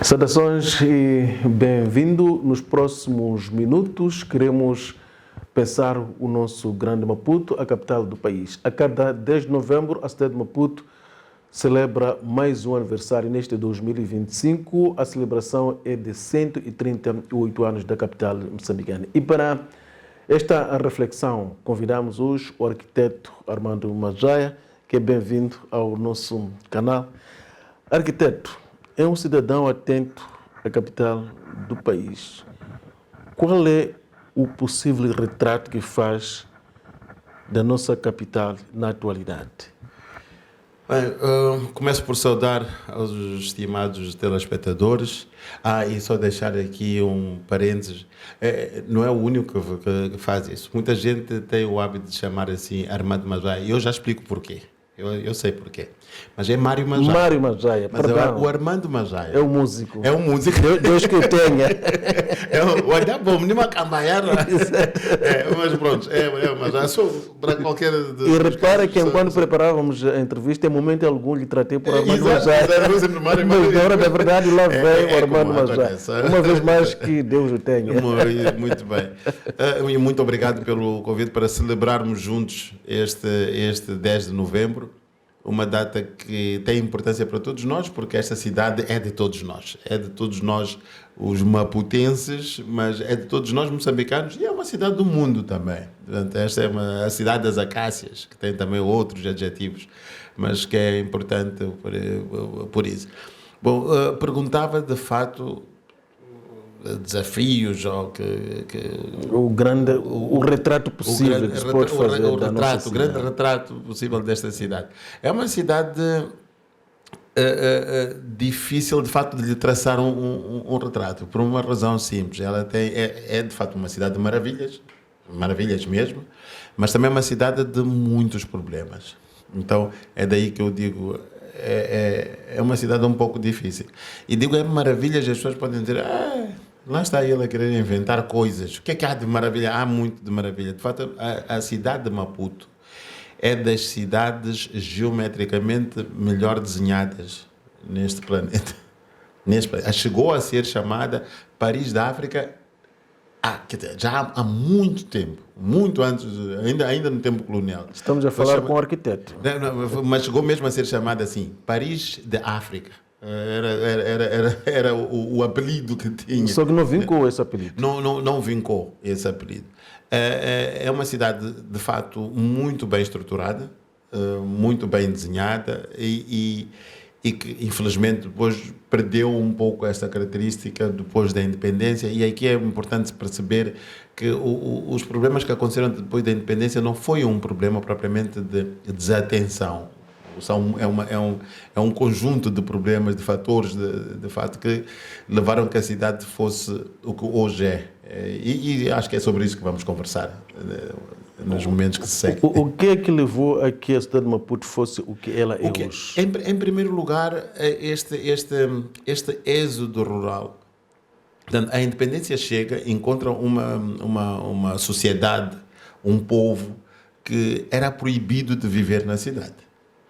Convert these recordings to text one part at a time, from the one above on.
Saudações e bem-vindo. Nos próximos minutos queremos pensar o nosso grande Maputo, a capital do país. A cada 10 de novembro, a cidade de Maputo celebra mais um aniversário neste 2025. A celebração é de 138 anos da capital moçambicana. E para esta reflexão, convidamos hoje o arquiteto Armando Majaia, que é bem-vindo ao nosso canal. Arquiteto, é um cidadão atento à capital do país. Qual é o possível retrato que faz da nossa capital na atualidade? Bem, começo por saudar aos estimados telespectadores. E só deixar aqui um parênteses. Não é o único que faz isso. Muita gente tem o hábito de chamar assim Armando Majaia. E eu já explico porquê. Eu sei porquê. Mas é Mário Majaia. Mário Majaia, mas perdão. O Armando Majaia. É o músico. É o músico. Deus que o tenha. Olha, bom, nenhuma camaiara. Mas pronto, mas já sou para qualquer... E repara que enquanto preparávamos a entrevista, em momento algum lhe tratei por Armando Majaia. Mas na hora da verdade lá vem o Armando Majaia. Uma vez mais que Deus o tenha. Muito bem. E muito obrigado pelo convite para celebrarmos juntos este 10 de novembro. Uma data que tem importância para todos nós, porque esta cidade é de todos nós. É de todos nós, os maputenses, mas é de todos nós, moçambicanos, e é uma cidade do mundo também. Portanto, esta é a cidade das acácias, que tem também outros adjetivos, mas que é importante por isso. Bom, perguntava, de fato, desafios ou o retrato possível que se pode fazer da nossa cidade. O grande retrato possível desta cidade. É uma cidade difícil, de facto, de lhe traçar um retrato, por uma razão simples. Ela é de facto uma cidade de maravilhas mesmo, mas também é uma cidade de muitos problemas. Então, é daí que eu digo... É uma cidade um pouco difícil. E digo, é maravilhas, as pessoas podem dizer... Lá está ele a querer inventar coisas. O que é que há de maravilha? Há muito de maravilha. De fato, a cidade de Maputo é das cidades geometricamente melhor desenhadas neste planeta. Chegou a ser chamada Paris da África já há muito tempo. Muito antes, ainda no tempo colonial. Estamos a falar com o arquiteto. Mas chegou mesmo a ser chamada assim, Paris da África. Era o apelido que tinha. Só que não vincou esse apelido. Não vincou esse apelido. É uma cidade, de facto, muito bem estruturada, muito bem desenhada e que, infelizmente, depois perdeu um pouco essa característica depois da independência. E aqui é importante perceber que os problemas que aconteceram depois da independência não foi um problema propriamente de desatenção. É um conjunto de problemas, de fatores, de fato, que levaram que a cidade fosse o que hoje é. E acho que é sobre isso que vamos conversar nos momentos que se seguem. O que é que levou a que a cidade de Maputo fosse o que ela é hoje? Em primeiro lugar, este êxodo rural. Portanto, a independência chega, encontra uma sociedade, um povo que era proibido de viver na cidade.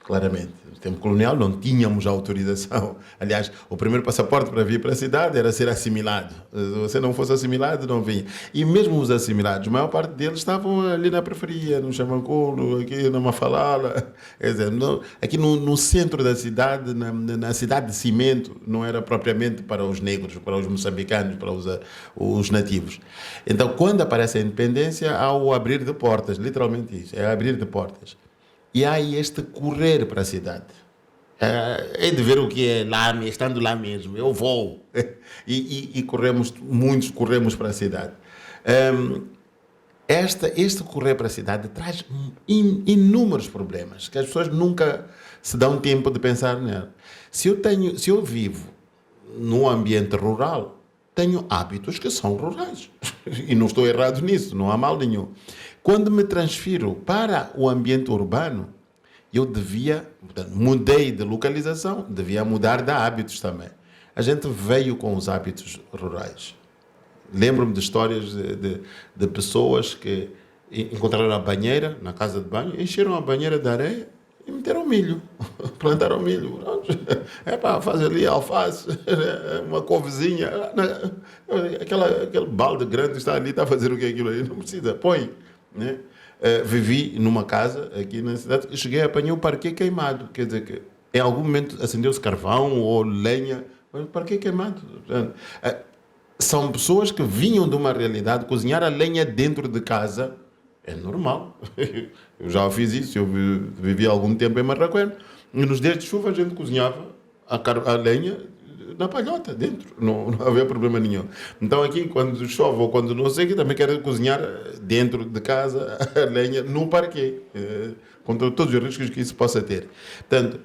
Claramente. No tempo colonial não tínhamos autorização. Aliás, o primeiro passaporte para vir para a cidade era ser assimilado. Se você não fosse assimilado, não vinha. E mesmo os assimilados, a maior parte deles estavam ali na periferia, no Xamanculo, aqui na Mafalala. Quer dizer, aqui no centro da cidade, na cidade de cimento, não era propriamente para os negros, para os moçambicanos, para os nativos. Então, quando aparece a independência, há o abrir de portas, literalmente isso, é abrir de portas. E há este correr para a cidade. É de ver o que é lá, estando lá mesmo. Eu vou. E muitos corremos para a cidade. Este correr para a cidade traz inúmeros problemas, que as pessoas nunca se dão tempo de pensar nela. Se eu vivo num ambiente rural, tenho hábitos que são rurais. E não estou errado nisso, não há mal nenhum. Quando me transfiro para o ambiente urbano, eu mudei de localização, devia mudar de hábitos também. A gente veio com os hábitos rurais. Lembro-me de histórias de pessoas que encontraram a banheira na casa de banho, encheram a banheira de areia e meteram milho, plantaram milho. vamos. É para fazer ali alface, uma couvezinha, aquele balde grande está ali, está a fazer o que é aquilo aí? Não precisa, põe. Né? Vivi numa casa aqui na cidade, cheguei a apanhar o parquet queimado, quer dizer que em algum momento acendeu-se carvão ou lenha, mas o parquet queimado. São pessoas que vinham de uma realidade, cozinhar a lenha dentro de casa é normal. Eu já fiz isso, eu vivi algum tempo em Marraquém, e nos dias de chuva a gente cozinhava a lenha na palhota, dentro, não havia problema nenhum. Então aqui, quando chove ou quando não sei, que também quero cozinhar dentro de casa a lenha no parquet, contra todos os riscos que isso possa ter. Portanto,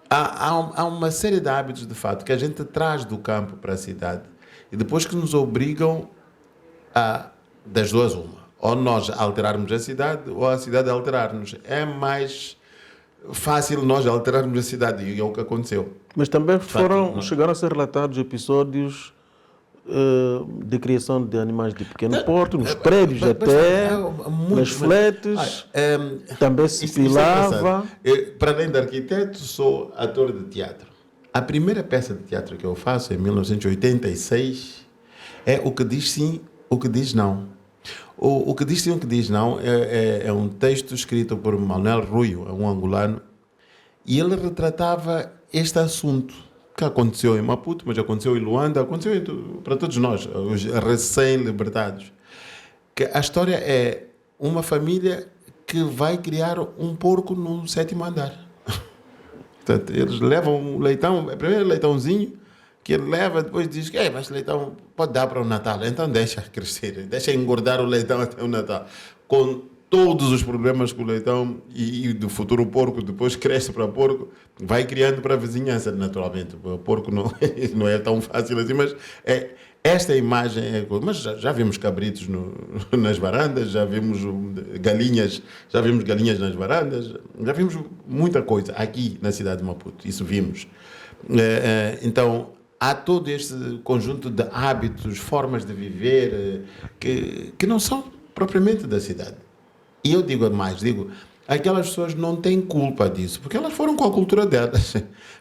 há uma série de hábitos, de fato, que a gente traz do campo para a cidade e depois que nos obrigam a, das duas uma, ou nós alterarmos a cidade ou a cidade alterar-nos. É mais fácil nós alterarmos a cidade e é o que aconteceu. Mas também chegaram a ser relatados episódios de criação de animais de pequeno porte, nos prédios até, nas fletes, também se pilava. Para além de arquiteto, sou ator de teatro. A primeira peça de teatro que eu faço, em 1986, é O que diz sim, o que diz não. O que diz sim, o que diz não é um texto escrito por Manuel Ruio, um angolano, e ele retratava este assunto que aconteceu em Maputo, mas aconteceu em Luanda, aconteceu para todos nós, os recém-libertados. Que a história é uma família que vai criar um porco no 7º andar. Portanto, eles levam um leitão, primeiro leitãozinho, que ele leva, depois diz que mas leitão pode dar para o Natal, então deixa crescer, deixa engordar o leitão até o Natal. Com todos os problemas que o leitão e do futuro porco depois cresce para porco, vai criando para a vizinhança, naturalmente. O porco não é tão fácil assim, mas esta imagem é... Mas já vimos cabritos nas varandas, já vimos galinhas nas varandas, já vimos muita coisa aqui na cidade de Maputo, isso vimos. Então, há todo este conjunto de hábitos, formas de viver que não são propriamente da cidade. E eu digo mais, aquelas pessoas não têm culpa disso, porque elas foram com a cultura delas.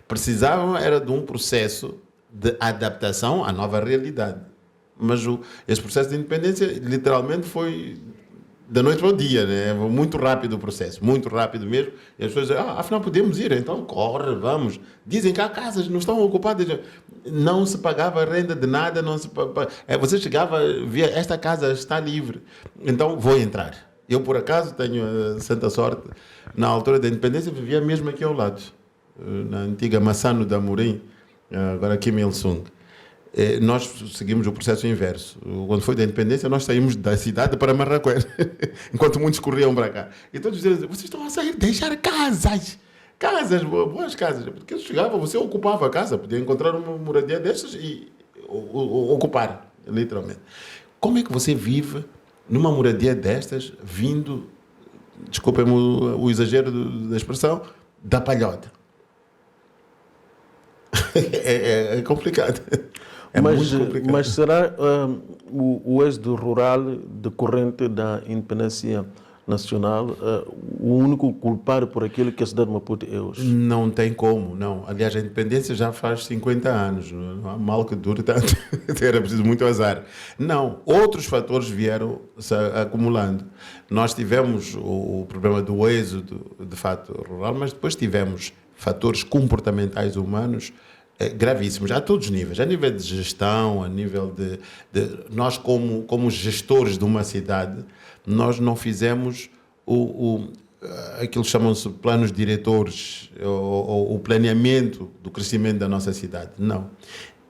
Precisavam era de um processo de adaptação à nova realidade. Mas esse processo de independência literalmente foi da noite para o dia, né? Muito rápido o processo, muito rápido mesmo. E as pessoas dizem, afinal podemos ir, então corre, vamos. Dizem que há casas, não estão ocupadas. Não se pagava renda de nada, você chegava, via, esta casa está livre, então vou entrar. Eu, por acaso, tenho a santa sorte, na altura da independência, vivia mesmo aqui ao lado, na antiga Massano da Amorim, agora Kim Il-sung. Nós seguimos o processo inverso. Quando foi da independência, nós saímos da cidade para Marraquém, enquanto muitos corriam para cá. E todos diziam, vocês estão a sair, deixar casas, boas casas. Porque chegava, você ocupava a casa, podia encontrar uma moradia destas e ocupar, literalmente. Como é que você vive numa moradia destas, vindo, desculpem-me o exagero da expressão, da palhota? É complicado. Muito complicado. Mas será o êxodo rural decorrente da independência nacional o único culpado por aquilo que a cidade de Maputo é hoje? Não tem como, não. Aliás, a independência já faz 50 anos. Não há mal que dure tanto. Era preciso muito azar. Não. Outros fatores vieram se acumulando. Nós tivemos o problema do êxodo, de fato, rural, mas depois tivemos fatores comportamentais humanos gravíssimos, a todos os níveis, a nível de gestão, a nível de nós como gestores de uma cidade, nós não fizemos aquilo que chamam-se planos diretores, ou o planeamento do crescimento da nossa cidade, não.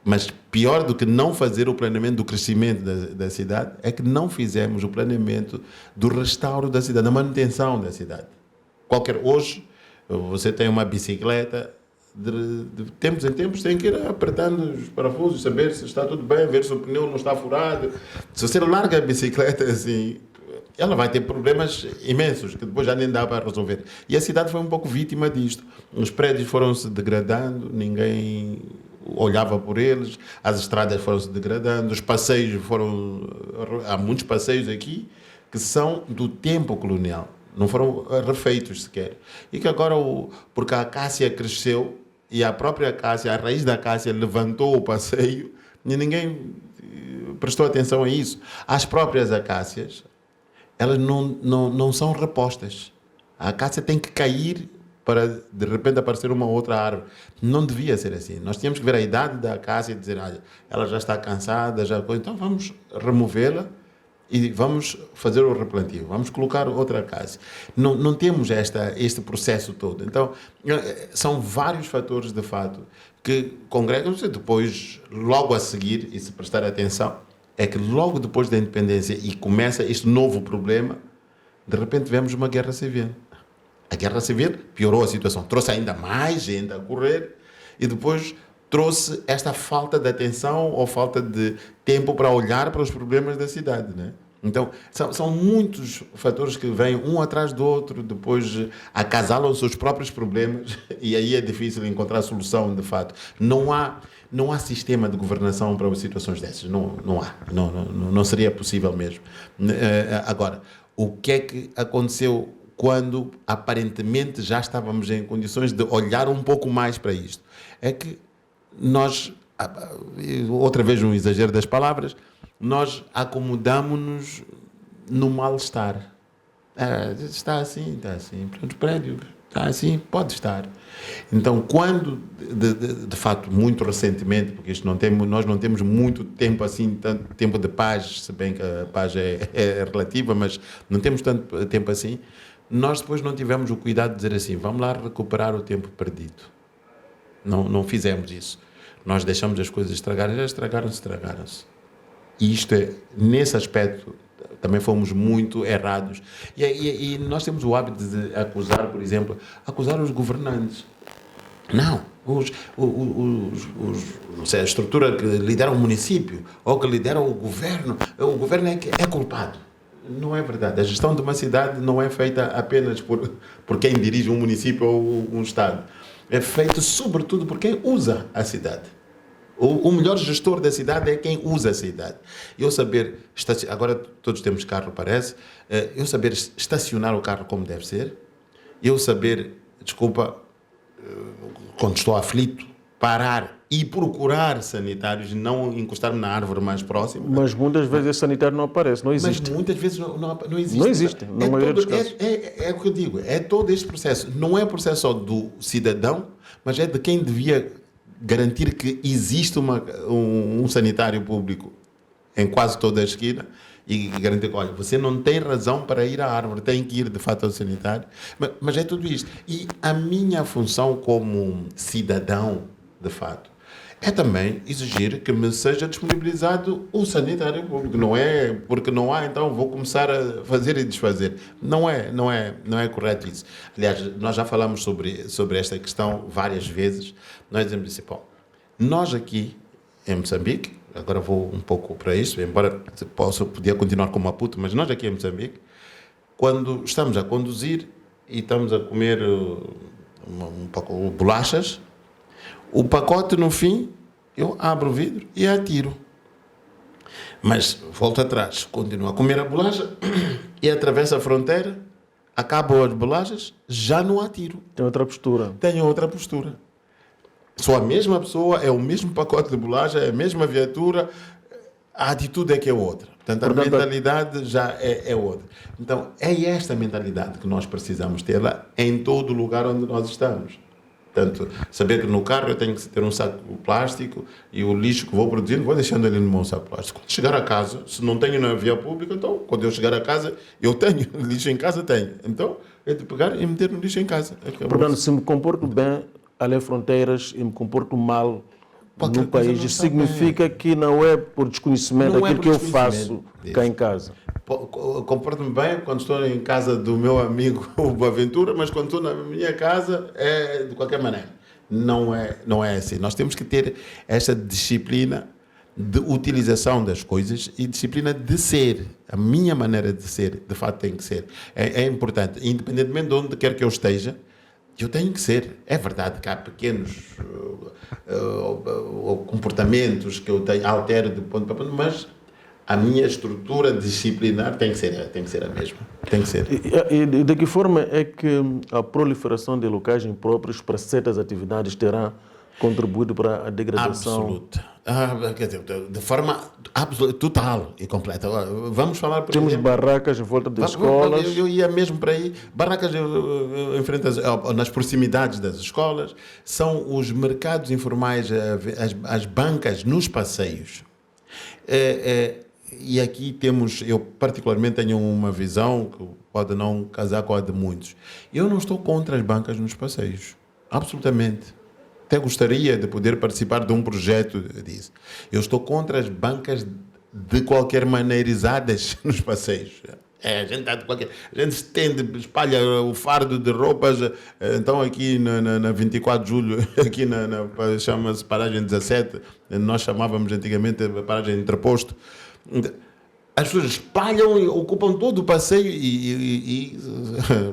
Mas pior do que não fazer o planeamento do crescimento da cidade é que não fizemos o planeamento do restauro da cidade, da manutenção da cidade. Hoje, você tem uma bicicleta, de tempos em tempos tem que ir apertando os parafusos, saber se está tudo bem, ver se o pneu não está furado. Se você larga a bicicleta assim, ela vai ter problemas imensos que depois já nem dá para resolver. E a cidade foi um pouco vítima disto. Os prédios foram se degradando, ninguém olhava por eles, as estradas foram se degradando, os passeios há muitos passeios aqui que são do tempo colonial, não foram refeitos sequer. E que agora, porque a acácia cresceu, e a própria acácia, a raiz da acácia levantou o passeio e ninguém prestou atenção a isso. As próprias acácias, elas não são repostas. A acácia tem que cair para de repente aparecer uma outra árvore. Não devia ser assim. Nós tínhamos que ver a idade da acácia e dizer, olha, ela já está cansada, então vamos removê-la e vamos fazer o replantio, vamos colocar outra acácia. Não temos este processo todo. Então, são vários fatores, de fato, que congregam-se depois, logo a seguir, e se prestar atenção, é que logo depois da independência e começa este novo problema, de repente vemos uma guerra civil. A guerra civil piorou a situação, trouxe ainda mais gente a correr e depois trouxe esta falta de atenção ou falta de tempo para olhar para os problemas da cidade, né? Então, são muitos fatores que vêm um atrás do outro, depois acasalam os seus próprios problemas e aí é difícil encontrar solução, de fato. Não há sistema de governação para situações dessas, não há, não seria possível mesmo. Agora, o que é que aconteceu quando aparentemente já estávamos em condições de olhar um pouco mais para isto? É que nós, outra vez um exagero das palavras, nós acomodamos-nos no mal-estar. Está assim, portanto, o prédio está assim, pode estar. Então, quando, de fato, muito recentemente, porque nós não temos muito tempo assim, tanto tempo de paz, se bem que a paz é relativa, mas não temos tanto tempo assim, nós depois não tivemos o cuidado de dizer assim, vamos lá recuperar o tempo perdido. Não fizemos isso. Nós deixamos as coisas estragarem, já estragaram-se. E isto nesse aspecto, também fomos muito errados. E nós temos o hábito de acusar, por exemplo, os governantes. Não. Não sei, a estrutura que lidera o município ou que lidera o governo é que é culpado. Não é verdade. A gestão de uma cidade não é feita apenas por quem dirige um município ou um estado. É feita sobretudo por quem usa a cidade. O melhor gestor da cidade é quem usa a cidade. Eu saber, agora todos temos carro, parece, eu saber estacionar o carro como deve ser, eu saber, quando estou aflito, parar e procurar sanitários e não encostar-me na árvore mais próxima. Mas muitas vezes esse sanitário não aparece, não existe. Mas muitas vezes não existe. Não existe, na maioria dos casos. É o que eu digo, é todo este processo. Não é processo só do cidadão, mas é de quem devia garantir que existe um sanitário público em quase toda a esquina e garantir que, olha, você não tem razão para ir à árvore, tem que ir de fato ao sanitário. Mas é tudo isto. E a minha função como cidadão, de fato, é também exigir que me seja disponibilizado o sanitário público. Não é porque não há, então vou começar a fazer e desfazer. Não é correto isso. Aliás, nós já falamos sobre esta questão várias vezes. Nós dizemos assim, bom, nós aqui em Moçambique, agora vou um pouco para isso, embora podia continuar com Maputo, mas nós aqui em Moçambique, quando estamos a conduzir e estamos a comer um pouco de bolachas, o pacote, no fim, eu abro o vidro e atiro. Mas volto atrás, continuo a comer a bolacha e atravesso a fronteira, acabam as bolachas, já não atiro. Tem outra postura. Tenho outra postura. Sou a mesma pessoa, é o mesmo pacote de bolacha, é a mesma viatura, a atitude é que é outra. Portanto, a mentalidade já é outra. Então, é esta mentalidade que nós precisamos ter lá em todo lugar onde nós estamos. Portanto, saber que no carro eu tenho que ter um saco plástico e o lixo que vou produzindo, vou deixando ele no meu saco plástico. Quando chegar a casa, se não tenho na via pública, então, quando eu chegar a casa, eu tenho lixo em casa, tenho. Então, é de pegar e meter no lixo em casa. Portanto, se me comporto bem, além fronteiras, e me comporto mal no país, significa que não é por desconhecimento daquilo que eu faço cá em casa. Comporto-me bem quando estou em casa do meu amigo Boaventura, mas quando estou na minha casa é de qualquer maneira. Não é assim. Nós temos que ter essa disciplina de utilização das coisas e disciplina de ser. A minha maneira de ser, de fato, tem que ser. É importante. Independentemente de onde quer que eu esteja, eu tenho que ser. É verdade que há pequenos comportamentos que eu altero de ponto para ponto, mas a minha estrutura disciplinar tem que ser a mesma. Tem que ser. E de que forma é que a proliferação de locais impróprios para certas atividades terá contribuído para a degradação? Absoluta. Quer dizer, de forma absoluta, total e completa. Vamos falar, por Temos exemplo, barracas em volta de escolas. Eu ia mesmo para aí. Barracas em frente nas proximidades das escolas. São os mercados informais, as bancas nos passeios. E aqui eu particularmente tenho uma visão que pode não casar com a de muitos. Eu não estou contra as bancas nos passeios. Absolutamente. Até gostaria de poder participar de um projeto disso. Eu estou contra as bancas de qualquer maneirizadas nos passeios. A gente estende, espalha o fardo de roupas. Então aqui na 24 de julho, aqui chama-se paragem 17, nós chamávamos antigamente a paragem entreposto. As pessoas espalham e ocupam todo o passeio e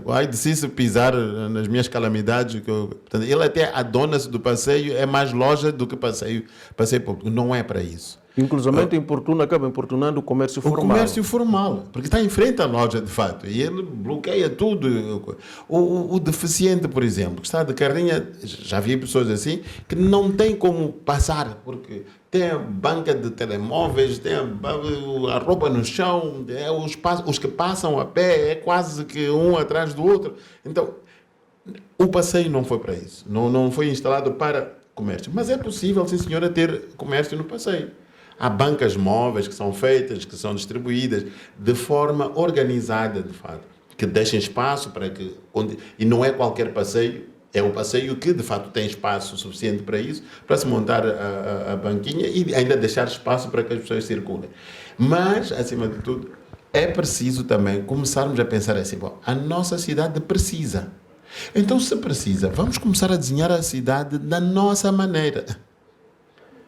ai de si se pisar nas minhas calamidades. Portanto, ele até adona-se do passeio, é mais loja do que passeio público. Não é para isso. Inclusive, acaba importunando o comércio formal. O comércio formal, porque está em frente à loja, de fato, e ele bloqueia tudo. O deficiente, por exemplo, que está de carrinha, já vi pessoas assim, que não tem como passar, porque tem a banca de telemóveis, tem a roupa no chão, os que passam a pé, é quase que um atrás do outro. Então, o passeio não foi para isso, não foi instalado para comércio. Mas é possível, sim senhora, ter comércio no passeio. Há bancas móveis que são feitas, que são distribuídas de forma organizada, de fato, que deixem espaço para que... E não é qualquer passeio, é um passeio que, de fato, tem espaço suficiente para isso, para se montar a banquinha e ainda deixar espaço para que as pessoas circulem. Mas, acima de tudo, é preciso também começarmos a pensar assim, bom, a nossa cidade precisa. Então, se precisa, vamos começar a desenhar a cidade da nossa maneira.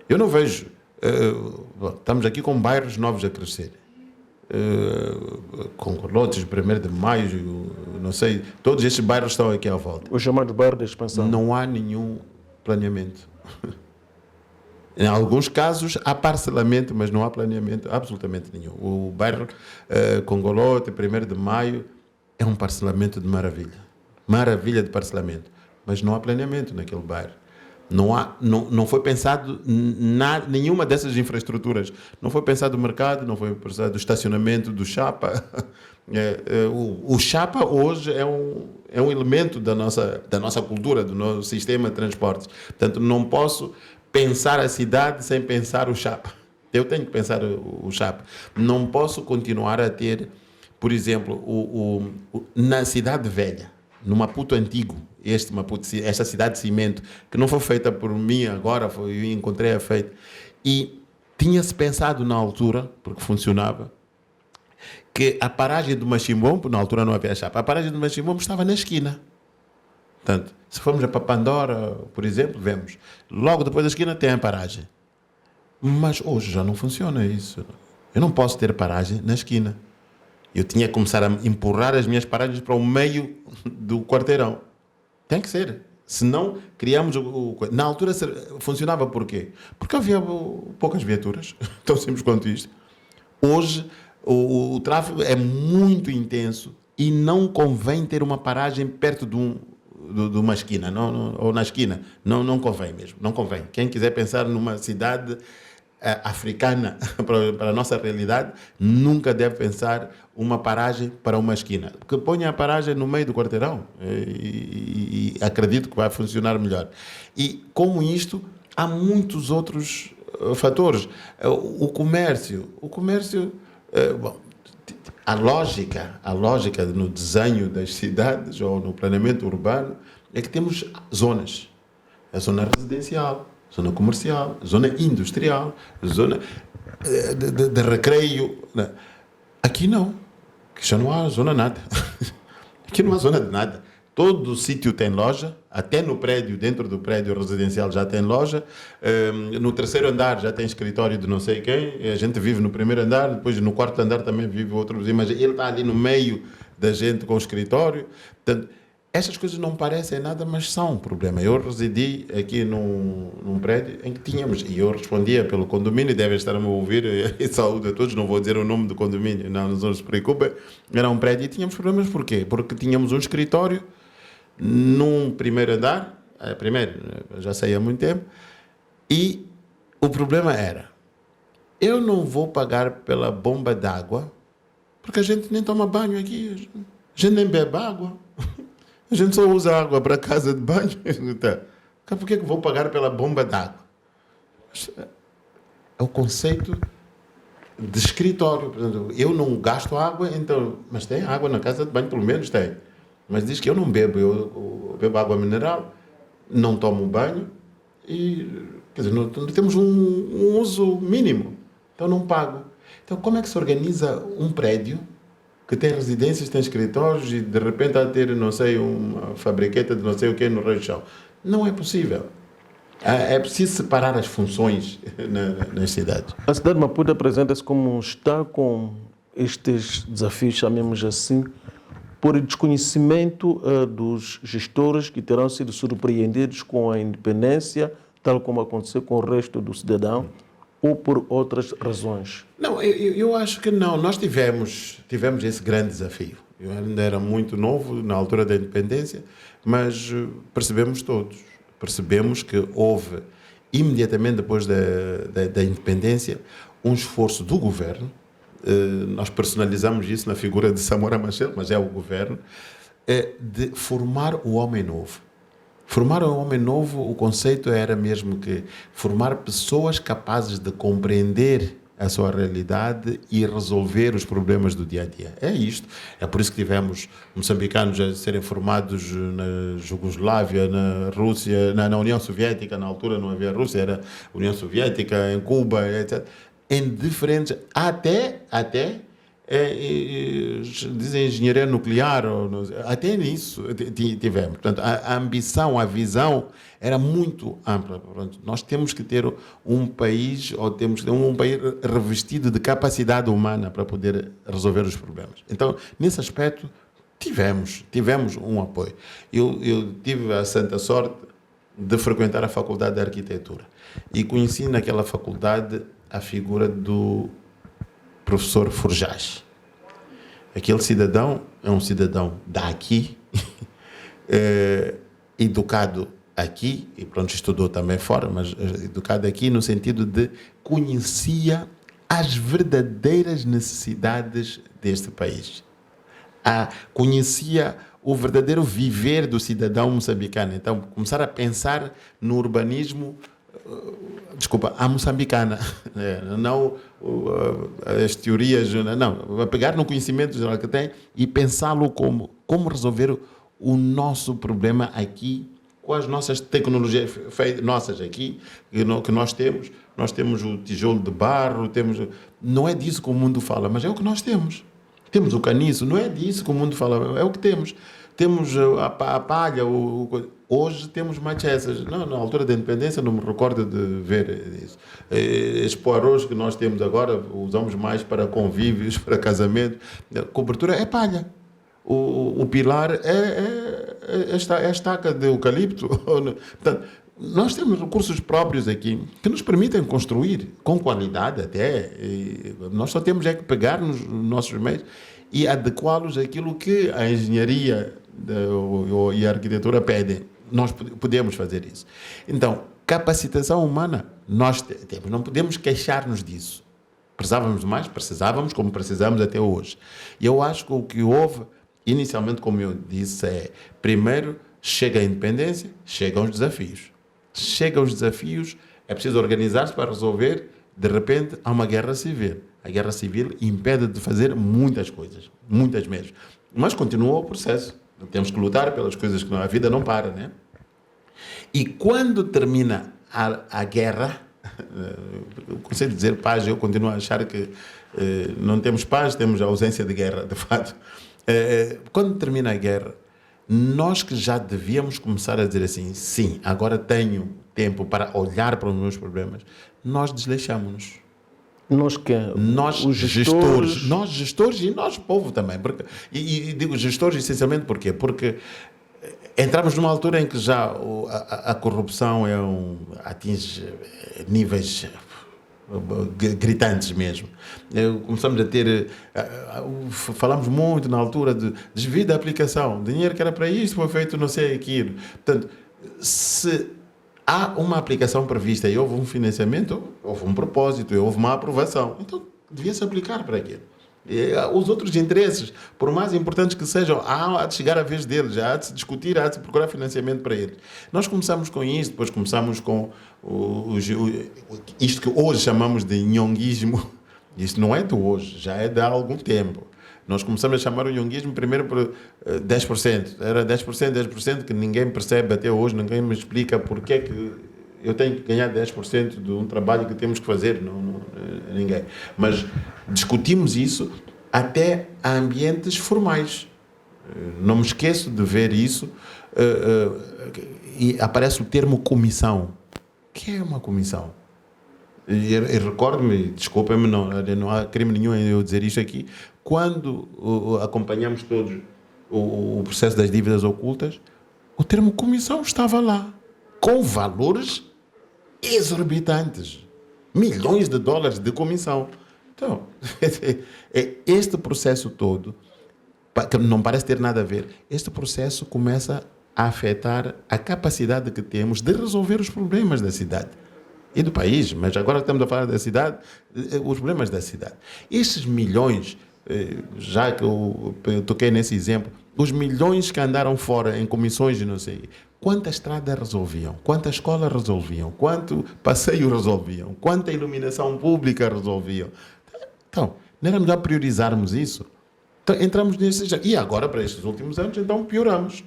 Eu não vejo... estamos aqui com bairros novos a crescer, com Colotes, 1º de Maio, não sei, todos estes bairros estão aqui à volta. O chamado bairro de expansão. Não há nenhum planeamento. Em alguns casos há parcelamento, mas não há planeamento absolutamente nenhum. O bairro Congolote, 1º de Maio, é um parcelamento de maravilha de parcelamento, mas não há planeamento naquele bairro. Não foi pensado nenhuma dessas infraestruturas. Não foi pensado o mercado, não foi pensado o estacionamento do chapa. O chapa hoje é um elemento da nossa cultura, do nosso sistema de transportes. Portanto, não posso pensar a cidade sem pensar o chapa. Eu tenho que pensar o chapa. Não posso continuar a ter, por exemplo, na Cidade Velha, no Maputo Antigo, esta cidade de cimento, que não foi feita por mim agora, eu encontrei a feita. E tinha-se pensado na altura, porque funcionava, que a paragem do Machimbombo, na altura não havia chapa, a paragem do Machimbombo estava na esquina. Portanto, se formos para Pandora, por exemplo, vemos, logo depois da esquina tem a paragem. Mas hoje já não funciona isso. Eu não posso ter paragem na esquina. Eu tinha que começar a empurrar as minhas paragens para o meio do quarteirão. Tem que ser. Senão, criamos na altura funcionava por quê? Porque havia poucas viaturas. Tão simples quanto isto. Hoje, o tráfego é muito intenso e não convém ter uma paragem perto de uma esquina, ou na esquina. Não convém mesmo. Não convém. Quem quiser pensar numa cidade africana para a nossa realidade, nunca deve pensar uma paragem para uma esquina. Que ponha a paragem no meio do quarteirão e acredito que vai funcionar melhor. E como isto, há muitos outros fatores. O comércio, bom, a lógica no desenho das cidades ou no planeamento urbano é que temos zonas. A zona residencial, zona comercial, zona industrial, zona de recreio. Aqui não. Aqui já não há zona nada. Aqui não há zona de nada. Todo o sítio tem loja, até no prédio, dentro do prédio residencial já tem loja. No 3º andar já tem escritório de não sei quem. A gente vive no 1º andar, depois no 4º andar também vive outro vizinho, mas ele está ali no meio da gente com o escritório. Portanto, Essas coisas não parecem nada, mas são um problema. Eu residi aqui num prédio em que tínhamos, e eu respondia pelo condomínio, devem estar a me ouvir, e saúde a todos, não vou dizer o nome do condomínio, não se preocupem. Era um prédio e tínhamos problemas, porquê? Porque tínhamos um escritório num primeiro andar, primeiro, já sei há muito tempo, e o problema era, eu não vou pagar pela bomba d'água, porque a gente nem toma banho aqui, a gente nem bebe água. A gente só usa água para casa de banho. Por que eu vou pagar pela bomba d'água? É o conceito de escritório. Portanto, eu não gasto água, então, mas tem água na casa de banho, pelo menos tem. Mas diz que eu não bebo, eu bebo água mineral, não tomo banho e, quer dizer, não temos um uso mínimo. Então não pago. Então como é que se organiza um prédio que tem residências, tem escritórios e de repente há de ter, não sei, uma fabriqueta de não sei o que no Rio de Chão? Não é possível. É preciso separar as funções nas cidades. A cidade de Maputo apresenta-se como está com estes desafios, chamemos assim, por desconhecimento dos gestores que terão sido surpreendidos com a independência, tal como aconteceu com o resto do cidadão, ou por outras razões? Não, eu acho que não. Nós tivemos esse grande desafio. Eu ainda era muito novo na altura da independência, mas percebemos todos. Percebemos que houve, imediatamente depois da independência, um esforço do governo. Nós personalizamos isso na figura de Samora Machel, mas é o governo, de formar o homem novo. Formar um homem novo, o conceito era mesmo que formar pessoas capazes de compreender a sua realidade e resolver os problemas do dia a dia. É isto. É por isso que tivemos moçambicanos a serem formados na Jugoslávia, na Rússia, na União Soviética, na altura não havia Rússia, era União Soviética, em Cuba, etc. Em diferentes, até dizem engenharia nuclear, até nisso tivemos. Portanto, a ambição, a visão era muito ampla. Portanto, nós temos que ter um país, ou temos que ter um país revestido de capacidade humana para poder resolver os problemas. Então, nesse aspecto, tivemos um apoio. Eu tive a santa sorte de frequentar a Faculdade de Arquitetura e conheci naquela faculdade a figura do professor Forjás. Aquele cidadão é um cidadão daqui, educado aqui, e pronto, estudou também fora, mas educado aqui no sentido de conhecia as verdadeiras necessidades deste país. Conhecia o verdadeiro viver do cidadão moçambicano. Então, começar a pensar no urbanismo, a moçambicana, não as teorias, não, pegar no conhecimento geral que tem e pensá-lo como resolver o nosso problema aqui com as nossas tecnologias nossas aqui, que nós temos o tijolo de barro, não é disso que o mundo fala, mas é o que nós temos. Temos o caniço, não é disso que o mundo fala, é o que temos. Temos a palha, hoje temos machessas. Na altura da independência não me recordo de ver isso. Este poarós que nós temos agora, usamos mais para convívios, para casamento. A cobertura é palha. O pilar é a estaca de eucalipto. Portanto, nós temos recursos próprios aqui que nos permitem construir com qualidade até. Nós só temos que pegar nos nossos meios e adequá-los àquilo que a engenharia e a arquitetura pedem. Nós podemos fazer isso. Então, capacitação humana, nós temos. Não podemos queixar-nos disso. Precisávamos, como precisamos até hoje. E eu acho que o que houve, inicialmente, como eu disse, primeiro, chega a independência, chegam os desafios. Chegam os desafios, é preciso organizar-se para resolver. De repente, há uma guerra civil. A guerra civil impede de fazer muitas coisas, muitas mesmo. Mas continua o processo. Temos que lutar pelas coisas que a vida não para, né? E quando termina a guerra, o conceito de dizer paz, eu continuo a achar que não temos paz, temos a ausência de guerra, de fato. Quando termina a guerra, nós que já devíamos começar a dizer assim, sim, agora tenho tempo para olhar para os meus problemas, nós desleixamos-nos. Nós gestores e nós povo também. E digo gestores essencialmente porquê? Porque entramos numa altura em que já a corrupção atinge níveis gritantes mesmo. Começamos a ter, falamos muito na altura de desvio da aplicação, dinheiro que era para isto foi feito não sei aquilo. Portanto, se há uma aplicação prevista e houve um financiamento, houve um propósito, houve uma aprovação, então devia-se aplicar para aquilo. E os outros interesses, por mais importantes que sejam, há de chegar a vez deles, há de se discutir, há de se procurar financiamento para eles. Nós começamos com isto, depois começamos com isto que hoje chamamos de nhonguismo. Isto não é de hoje, já é de há algum tempo. Nós começamos a chamar o nhonguismo primeiro por 10%. Era 10%, 10% que ninguém percebe até hoje, ninguém me explica porque é que eu tenho que ganhar 10% de um trabalho que temos que fazer, ninguém. Mas discutimos isso até a ambientes formais. Não me esqueço de ver isso e aparece o termo comissão. O que é uma comissão? E recordo-me, desculpem-me, não há crime nenhum em eu dizer isto aqui, quando acompanhamos todos o processo das dívidas ocultas, o termo comissão estava lá, com valores exorbitantes, milhões de dólares de comissão. Então, este processo todo, que não parece ter nada a ver, este processo começa a afetar a capacidade que temos de resolver os problemas da cidade e do país, mas agora estamos a falar da cidade, os problemas da cidade. Estes milhões, já que eu toquei nesse exemplo, os milhões que andaram fora em comissões de não sei, quanta estrada resolviam, quanta escola resolviam, quanto passeio resolviam, quanta iluminação pública resolviam. Então, não era melhor priorizarmos isso? Então, entramos nesse... E agora, para estes últimos anos, então pioramos.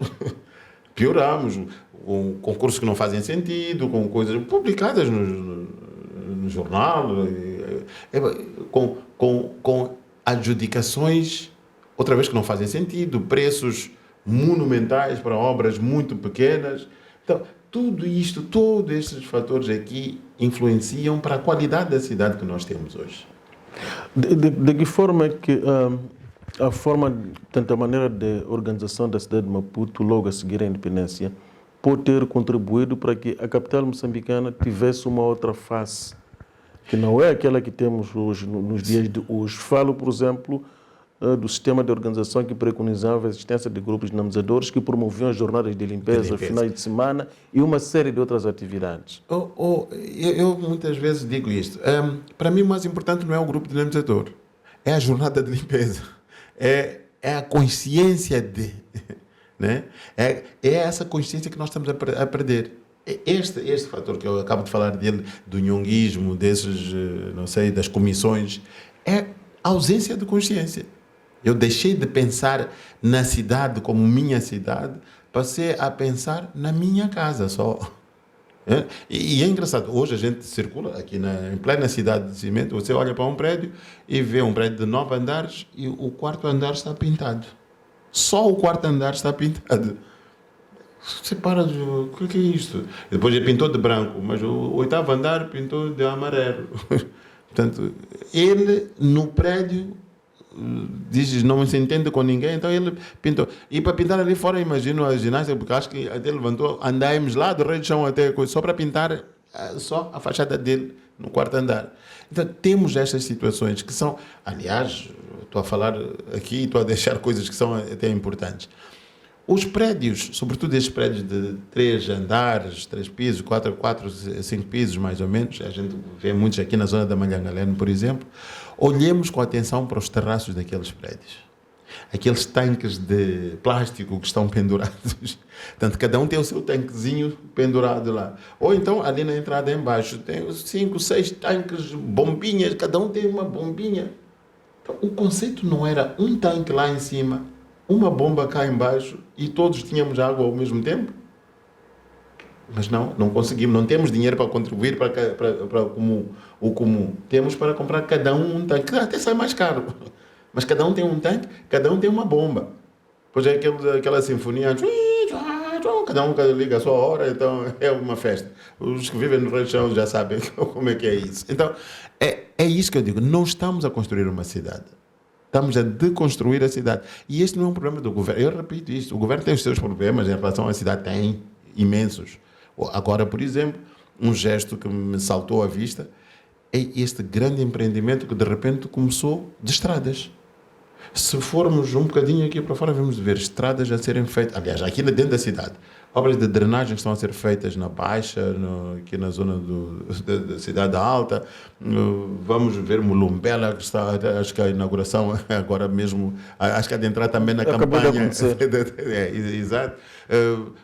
Pioramos, com concursos que não fazem sentido, com coisas publicadas no jornal, com adjudicações, outra vez que não fazem sentido, preços monumentais para obras muito pequenas. Então, tudo isto, todos estes fatores aqui influenciam para a qualidade da cidade que nós temos hoje. De que forma é que a forma, tanto a maneira de organização da cidade de Maputo, logo a seguir à independência, pode ter contribuído para que a capital moçambicana tivesse uma outra face, que não é aquela que temos hoje, nos dias de hoje? Falo, por exemplo, do sistema de organização que preconizava a existência de grupos dinamizadores que promoviam as jornadas de limpeza, finais de semana e uma série de outras atividades. Eu muitas vezes digo isto. Para mim, o mais importante não é o grupo dinamizador, é a jornada de limpeza, é a consciência de... Né? É essa consciência que nós estamos a perder. Este fator que eu acabo de falar dele, do nhonguismo, desses, não sei, das comissões, é a ausência de consciência. Eu deixei de pensar na cidade como minha cidade, passei a pensar na minha casa só. E é engraçado, hoje a gente circula aqui em plena cidade de cimento, você olha para um prédio e vê um prédio de 9 andares e o quarto andar está pintado. Só o quarto andar está pintado. Você para de... O que é isto? E depois ele pintou de branco, mas o 8º andar pintou de amarelo. Portanto, ele no prédio diz não se entende com ninguém, então ele pintou. E para pintar ali fora, imagino a ginástica, porque acho que até levantou andaimes lá do Rei do Chão até só para pintar só a fachada dele no 4º andar. Então temos estas situações que são, aliás, estou a falar aqui, estou a deixar coisas que são até importantes. Os prédios, sobretudo estes prédios de 3 andares, 3 pisos, 4, 5 pisos mais ou menos, a gente vê muitos aqui na zona da Malhangalene, por exemplo, olhemos com atenção para os terraços daqueles prédios. Aqueles tanques de plástico que estão pendurados. Portanto, cada um tem o seu tanquezinho pendurado lá. Ou então, ali na entrada embaixo, tem 5, 6 tanques, bombinhas, cada um tem uma bombinha. Então, o conceito não era um tanque lá em cima, uma bomba cá embaixo e todos tínhamos água ao mesmo tempo? Mas não conseguimos, não temos dinheiro para contribuir para o comum. Temos para comprar cada um tanque, até sai mais caro. Mas cada um tem um tanque, cada um tem uma bomba. Pois é aquela sinfonia, cada um liga a sua hora, então é uma festa. Os que vivem no região já sabem como é que é isso. Então, é isso que eu digo, não estamos a construir uma cidade. Estamos a deconstruir a cidade. E este não é um problema do governo. Eu repito isto. O governo tem os seus problemas em relação à cidade. Tem imensos. Agora, por exemplo, um gesto que me saltou à vista é este grande empreendimento que de repente começou de estradas. Se formos um bocadinho aqui para fora, vamos ver estradas a serem feitas, aliás, aqui dentro da cidade, obras de drenagem que estão a ser feitas na Baixa, aqui na zona da Cidade Alta. Vamos ver Mulumbela, que está, acho que a inauguração agora mesmo, acho que há de entrar também na campanha. Exato.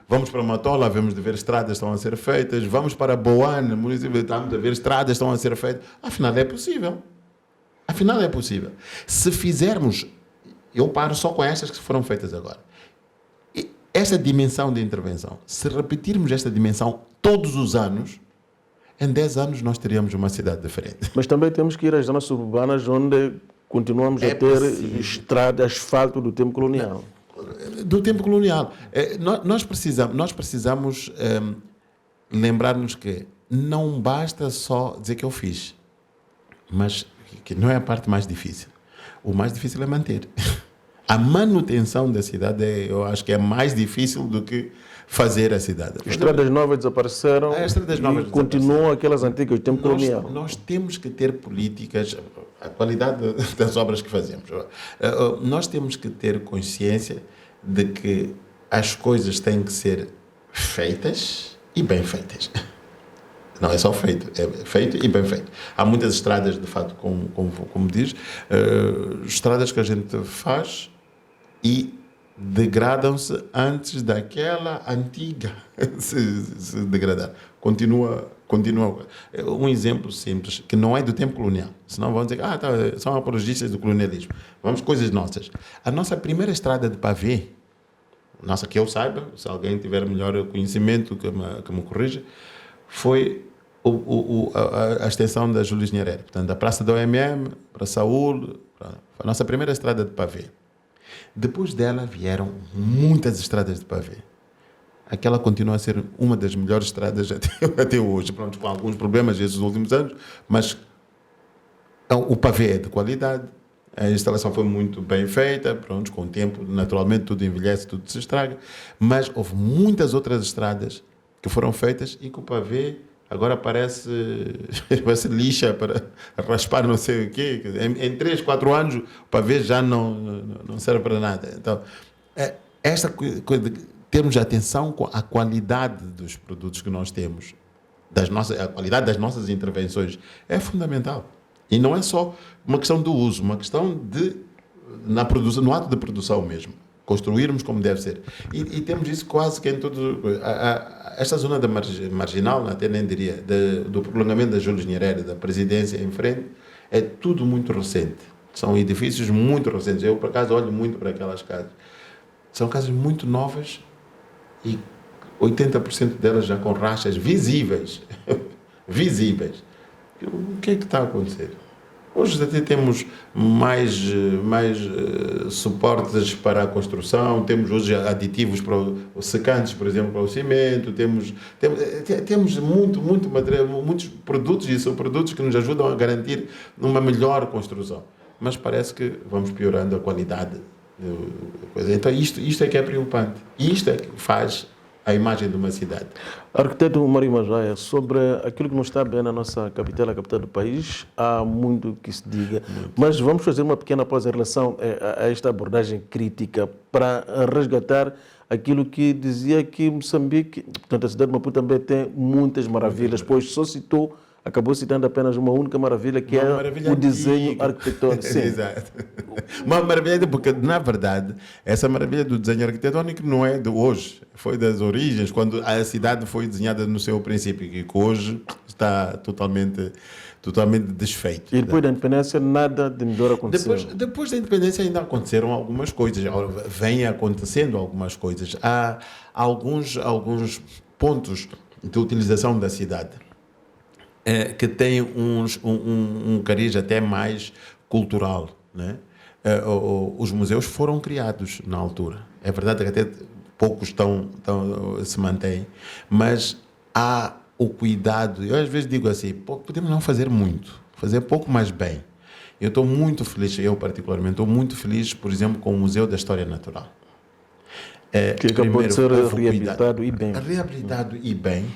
Vamos para Matola, vamos de ver estradas que estão a ser feitas. Vamos para Boane, município, estamos a ver estradas que estão a ser feitas. Afinal, é possível. Afinal, é possível. Se fizermos, eu paro só com estas que foram feitas agora. Esta dimensão de intervenção, se repetirmos esta dimensão todos os anos, em 10 anos nós teríamos uma cidade diferente. Mas também temos que ir às zonas suburbanas onde continuamos a ter estrada, asfalto do tempo colonial. Do tempo colonial. Nós precisamos lembrar-nos que não basta só dizer que eu fiz, mas que não é a parte mais difícil. O mais difícil é manter. A manutenção da cidade, eu acho que é mais difícil do que fazer a cidade. Estradas novas desapareceram e continuam aquelas antigas do tempo colonial. Nós temos que ter políticas, a qualidade das obras que fazemos. Nós temos que ter consciência de que as coisas têm que ser feitas e bem feitas. Não é só feito, é feito e bem feito. Há muitas estradas, de fato, como diz, estradas que a gente faz e degradam-se antes daquela antiga se degradar. Continua. Um exemplo simples, que não é do tempo colonial. Senão vão dizer que são apologistas do colonialismo. Vamos, coisas nossas. A nossa primeira estrada de pavê, nossa, que eu saiba, se alguém tiver melhor conhecimento que me corrija, foi a extensão da Júlio Nyerere. Portanto, da Praça da OMM para Saúl, foi a nossa primeira estrada de pavê. Depois dela vieram muitas estradas de pavê. Aquela continua a ser uma das melhores estradas até hoje. Pronto, com alguns problemas esses últimos anos, mas o pavê é de qualidade. A instalação foi muito bem feita, pronto, com o tempo, naturalmente, tudo envelhece, tudo se estraga. Mas houve muitas outras estradas que foram feitas e que o pavê agora parece lixa para raspar não sei o quê. Em 3, 4 anos o pavê já não serve para nada. Então, esta coisa de termos atenção com a qualidade dos produtos que nós temos, a qualidade das nossas intervenções é fundamental. E não é só uma questão do uso, uma questão no ato de produção mesmo. Construirmos como deve ser. E temos isso quase que em todo... Esta zona da marginal, até nem diria, do prolongamento da Júlio Nyerere, da presidência em frente, é tudo muito recente. São edifícios muito recentes. Eu, por acaso, olho muito para aquelas casas. São casas muito novas e 80% delas já com rachas visíveis. Visíveis. O que é que está a acontecer? Hoje até temos mais suportes para a construção, temos hoje aditivos para os secantes, por exemplo, para o cimento, temos muito material, muitos produtos e subprodutos que nos ajudam a garantir uma melhor construção. Mas parece que vamos piorando a qualidade. Então isto é que é preocupante. E isto é que faz a imagem de uma cidade. Arquiteto Mário Majaia, sobre aquilo que não está bem na nossa capital, a capital do país, há muito que se diga. Mas vamos fazer uma pequena pausa em relação a esta abordagem crítica para resgatar aquilo que dizia que Moçambique, portanto a cidade de Maputo também tem muitas maravilhas, pois só citou, acabou citando apenas uma única maravilha, que é o desenho arquitetônico. Exato. Uma maravilha, porque, na verdade, essa maravilha do desenho arquitetônico não é de hoje, foi das origens, quando a cidade foi desenhada no seu princípio, que hoje está totalmente desfeito. E depois da independência, nada de melhor aconteceu. Depois da independência ainda aconteceram algumas coisas, vêm acontecendo algumas coisas. Há alguns pontos de utilização da cidade que tem um cariz até mais cultural, né? Os museus foram criados na altura. É verdade que até poucos se mantêm, mas há o cuidado. Eu às vezes digo assim, podemos não fazer muito, fazer pouco, mas bem. Eu estou muito feliz, eu particularmente, estou muito feliz, por exemplo, com o Museu da História Natural. Que acabou de ser Houve reabilitado e bem. reabilitado e bem,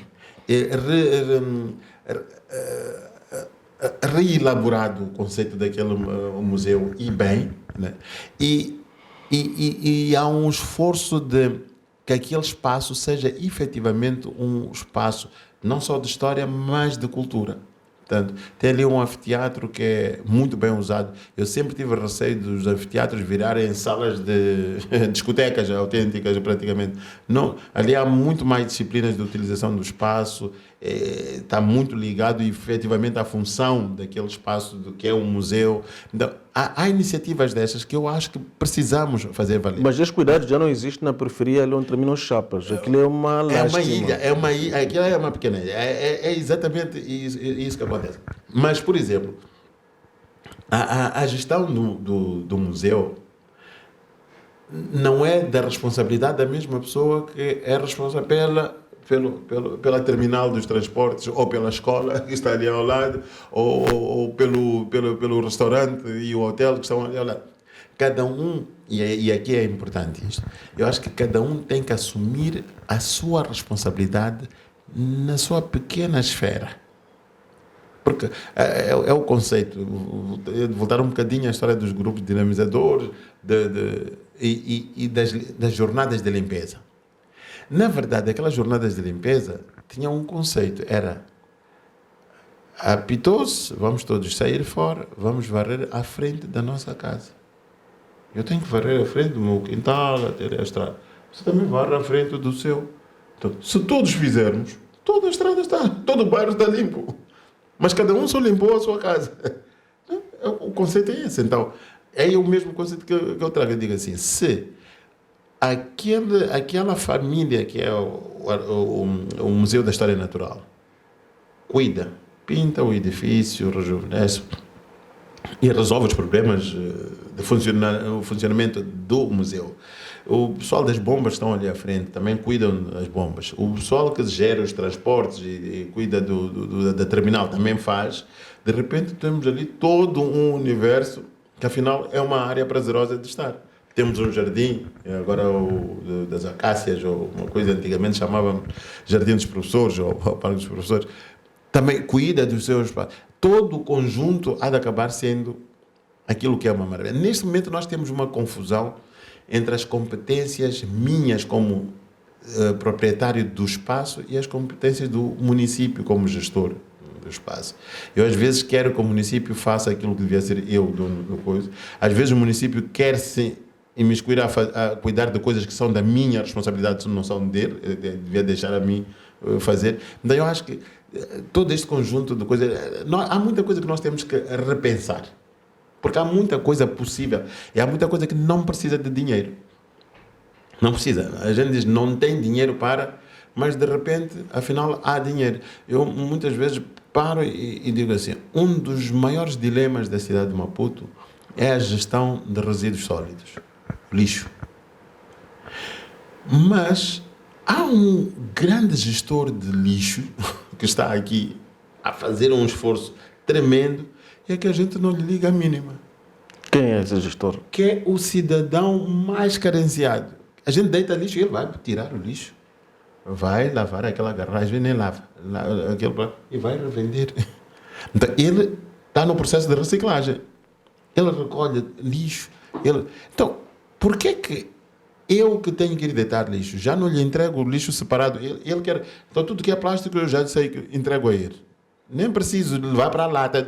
reelaborado o conceito daquele museu e bem, né? E há um esforço de que aquele espaço seja efetivamente um espaço não só de história, mas de cultura. Portanto, tem ali um anfiteatro que é muito bem usado. Eu sempre tive receio dos anfiteatros virarem salas de discotecas autênticas, praticamente. Não, ali há muito mais disciplinas de utilização do espaço, está muito ligado efetivamente à função daquele espaço, do que é um museu. Então, há iniciativas dessas que eu acho que precisamos fazer valer. Mas esses cuidados já não existem na periferia, ali onde terminam os chapas. Aquilo é uma lástima. É uma ilha, aquilo é uma pequena ilha. É exatamente isso que acontece. Mas, por exemplo, a gestão do museu não é da responsabilidade da mesma pessoa que é responsável pela terminal dos transportes, ou pela escola que está ali ao lado, ou pelo restaurante e o hotel que estão ali ao lado. Cada um, e aqui é importante isto, eu acho que cada um tem que assumir a sua responsabilidade na sua pequena esfera. Porque é o conceito, voltar um bocadinho à história dos grupos dinamizadores e das jornadas de limpeza. Na verdade, aquelas jornadas de limpeza tinham um conceito, era apitou-se, vamos todos sair fora, vamos varrer à frente da nossa casa. Eu tenho que varrer à frente do meu quintal, até a estrada. Você também varre à frente do seu. Então, se todos fizermos, toda a estrada está, todo o bairro está limpo. Mas cada um só limpou a sua casa. O conceito é esse. Então, é o mesmo conceito que eu trago. Eu digo assim, se aquela família que é o Museu da História Natural cuida, pinta o edifício, rejuvenesce e resolve os problemas de funcionamento do museu. O pessoal das bombas estão ali à frente, também cuidam das bombas. O pessoal que gera os transportes e cuida da terminal também faz. De repente temos ali todo um universo que afinal é uma área prazerosa de estar. Temos um jardim, agora das acácias, ou uma coisa antigamente chamava Jardim dos Professores, ou Parque dos Professores. Também cuida dos seus espaços. Todo o conjunto há de acabar sendo aquilo que é uma maravilha. Neste momento nós temos uma confusão entre as competências minhas como proprietário do espaço e as competências do município como gestor do espaço. Eu às vezes quero que o município faça aquilo que devia ser eu, dono da coisa. Às vezes o município quer se imiscuir a cuidar de coisas que são da minha responsabilidade, não são dele, devia deixar a mim fazer. Então eu acho que todo este conjunto de coisas, há muita coisa que nós temos que repensar. Porque há muita coisa possível e há muita coisa que não precisa de dinheiro. Não precisa. A gente diz não tem dinheiro para, mas de repente, afinal, há dinheiro. Eu muitas vezes paro e digo assim, um dos maiores dilemas da cidade de Maputo é a gestão de resíduos sólidos, lixo. Mas há um grande gestor de lixo que está aqui a fazer um esforço tremendo, é que a gente não lhe liga a mínima. Quem é esse gestor? Que é o cidadão mais carenciado. A gente deita lixo e ele vai tirar o lixo. Vai lavar aquela garrafa e nem lava. E vai revender. Então, ele está no processo de reciclagem. Ele recolhe lixo. Então, por que eu que tenho que ir deitar lixo, já não lhe entrego o lixo separado? Ele quer... Então, tudo que é plástico, eu já sei que entrego a ele. Nem preciso levar para a lata.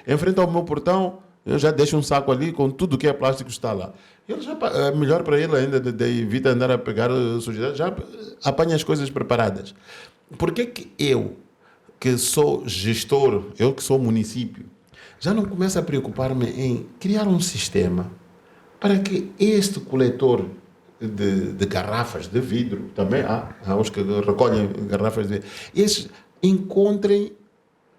Em frente ao meu portão, eu já deixo um saco ali com tudo que é plástico está lá. Ele já, é melhor para ele ainda, evita andar a pegar sujidade, já apanha as coisas preparadas. Por que eu, que sou gestor, eu que sou município, já não começo a preocupar-me em criar um sistema para que este coletor de garrafas de vidro, também há os que recolhem garrafas de vidro, esses encontrem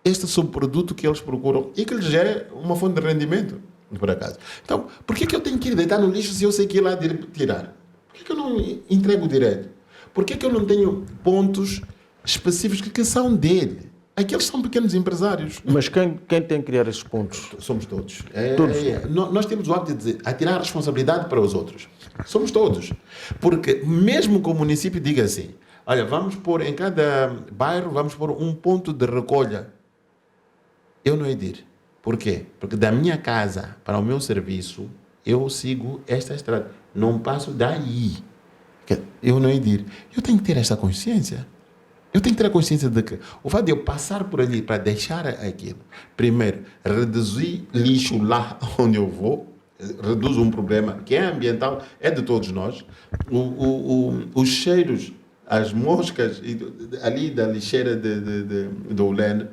este subproduto que eles procuram e que lhes gera uma fonte de rendimento, por acaso. Então, por que eu tenho que ir deitar no lixo se eu sei que ir lá tirar? Por que eu não entrego direto? Por que eu não tenho pontos específicos que são dele? Aqueles são pequenos empresários. Mas quem tem que criar esses pontos? Somos todos. Todos. Nós temos o hábito de dizer, atirar a responsabilidade para os outros. Somos todos. Porque mesmo que o município diga assim, olha, vamos pôr em cada bairro, vamos pôr um ponto de recolha. Eu não hei de ir. Por quê? Porque da minha casa para o meu serviço, eu sigo esta estrada. Não passo daí. Eu não hei de ir. Eu tenho que ter esta consciência. Eu tenho que ter a consciência de que o fato de eu passar por ali para deixar aquilo, primeiro, reduzir lixo lá onde eu vou, reduz um problema que é ambiental, é de todos nós. Os cheiros, as moscas ali da lixeira do Olene